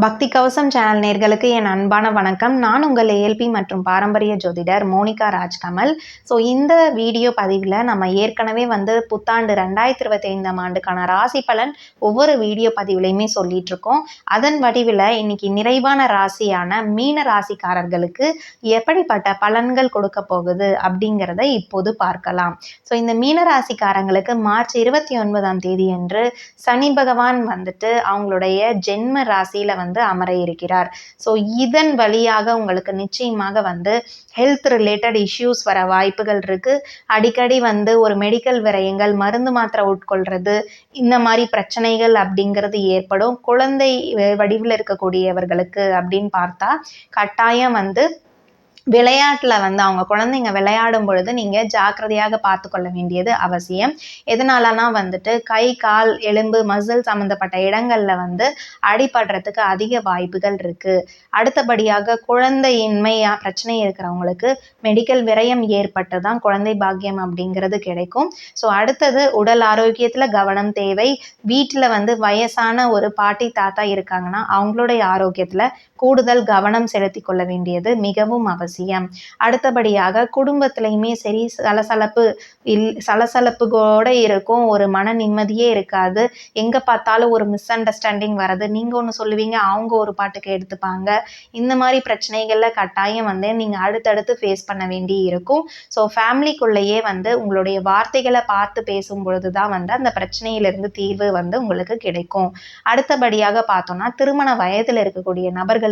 பக்தி கவசம் சேனல் நேர்களுக்கு என் அன்பான வணக்கம். நான் உங்கள் ஏஎல்பி மற்றும் பாரம்பரிய ஜோதிடர் மோனிகா ராஜ்கமல். இந்த வீடியோ பதிவில் நம்ம ஏற்கனவே புத்தாண்டு 2025ஆம் ஆண்டுக்கான ராசி பலன் ஒவ்வொரு வீடியோ பதிவுலையுமே சொல்லிட்டு இருக்கோம். அதன் வடிவில் இன்னைக்கு நிறைவான ராசியான மீன ராசிக்காரர்களுக்கு எப்படிப்பட்ட பலன்கள் கொடுக்க போகுது அப்படிங்கிறத இப்போது பார்க்கலாம். இந்த மீன ராசிக்காரங்களுக்கு மார்ச் 29ஆம் தேதி அன்று சனி பகவான் அவங்களுடைய ஜென்ம ராசியில அமர இருக்கிறார். இதன் வழியாக உங்களுக்கு நிச்சயமாக ஹெல்த் ரிலேட்டட் இஷ்யூஸ் வர வாய்ப்புகள் இருக்கு. அடிக்கடி ஒரு மெடிக்கல் விரயங்கள், மருந்து மாத்திரை உட்கொள்றது, இந்த மாதிரி பிரச்சனைகள் அப்படிங்கிறது ஏற்படும். குழந்தை வடிவில் இருக்கக்கூடியவர்களுக்கு அப்படின்னு பார்த்தா கட்டாயம் விளையாட்டில் அவங்க குழந்தைங்க விளையாடும் பொழுது நீங்கள் ஜாக்கிரதையாக பார்த்து கொள்ள வேண்டியது அவசியம். எதனாலனா கை, கால், எலும்பு, மசில் சம்மந்தப்பட்ட இடங்களில் அடிபடுறதுக்கு அதிக வாய்ப்புகள் இருக்குது. அடுத்தபடியாக குழந்தையின்மை பிரச்சனை இருக்கிறவங்களுக்கு மெடிக்கல் விரயம் ஏற்பட்டு தான் குழந்தை பாக்கியம் அப்படிங்கிறது கிடைக்கும். அடுத்தது உடல் ஆரோக்கியத்தில் கவனம் தேவை. வீட்டில் வயசான ஒரு பாட்டி தாத்தா இருக்காங்கன்னா அவங்களுடைய ஆரோக்கியத்தில் கூடுதல் கவனம் செலுத்தி கொள்ள வேண்டியது மிகவும் அவசியம். அடுத்தபடியாக குடும்பத்திலையுமே சரி சலசலப்புகோட இருக்கும். ஒரு மன நிம்மதியே இருக்காது. எங்கே பார்த்தாலும் ஒரு மிஸ் அண்டர்ஸ்டாண்டிங் வர்றது. நீங்கள் ஒன்று சொல்லுவீங்க, அவங்க ஒரு பாட்டுக்கு எடுத்துப்பாங்க. இந்த மாதிரி பிரச்சனைகளில் கட்டாயம் நீங்கள் அடுத்தடுத்து ஃபேஸ் பண்ண வேண்டி இருக்கும். ஃபேமிலிக்குள்ளேயே உங்களுடைய வார்த்தைகளை பார்த்து பேசும் பொழுது தான் அந்த பிரச்சனையிலிருந்து தீர்வு உங்களுக்கு கிடைக்கும். அடுத்தபடியாக பார்த்தோம்னா திருமண வயதில் இருக்கக்கூடிய நபர்களுக்கு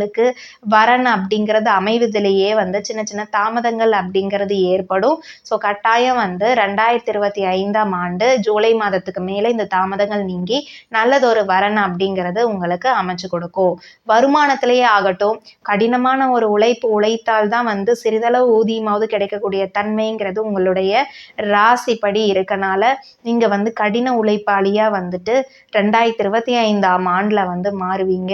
வரன் அப்படிங்கிறது அமைவதிலேயே சின்ன சின்ன தாமதங்கள் அப்படிங்கிறது ஏற்படும். கட்டாயம் 2025ஆம் ஆண்டு ஜூலை மாதத்துக்கு மேலே இந்த தாமதங்கள் நீங்கி நல்லதொரு வரன் அப்படிங்கிறது உங்களுக்கு அமைச்சு கொடுக்கும். வருமானத்திலேயே ஆகட்டும், கடினமான ஒரு உழைத்தால் தான் சிறிதளவு ஊதியமாவது கிடைக்கக்கூடிய தன்மைங்கிறது உங்களுடைய ராசிப்படி இருக்கனால நீங்க கடின உழைப்பாளியா 2025ஆம் ஆண்டுல மாறுவீங்க.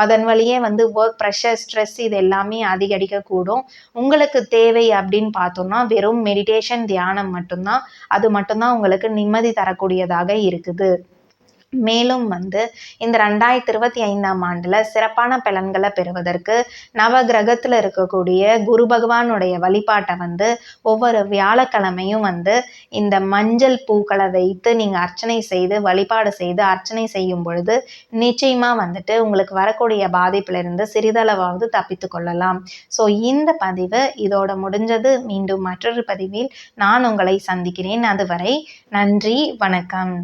அதன் வழியே ஒர்க் ப்ரெஷர், ஸ்ட்ரெஸ் இது எல்லாமே அதிகரிக்க கூடும். உங்களுக்கு தேவை அப்படின்னு பார்த்தோம்னா வெறும் மெடிடேஷன், தியானம் மட்டும்தான். அது மட்டும்தான் உங்களுக்கு நிம்மதி தரக்கூடியதாக இருக்குது. மேலும் இந்த 2025ஆம் ஆண்டுல சிறப்பான பலன்களை பெறுவதற்கு நவ கிரகத்துல இருக்கக்கூடிய குரு பகவானுடைய வழிபாட்டை ஒவ்வொரு வியாழக்கிழமையும் இந்த மஞ்சள் பூக்களை வைத்து நீங்க அர்ச்சனை செய்து வழிபாடு செய்து அர்ச்சனை செய்யும் பொழுது நிச்சயமா உங்களுக்கு வரக்கூடிய பாதிப்பிலிருந்து சிறிதளவாவது தப்பித்து கொள்ளலாம். இந்த பதிவு இதோட முடிஞ்சது. மீண்டும் மற்றொரு பதிவில் நான் உங்களை சந்திக்கிறேன். அதுவரை நன்றி, வணக்கம்.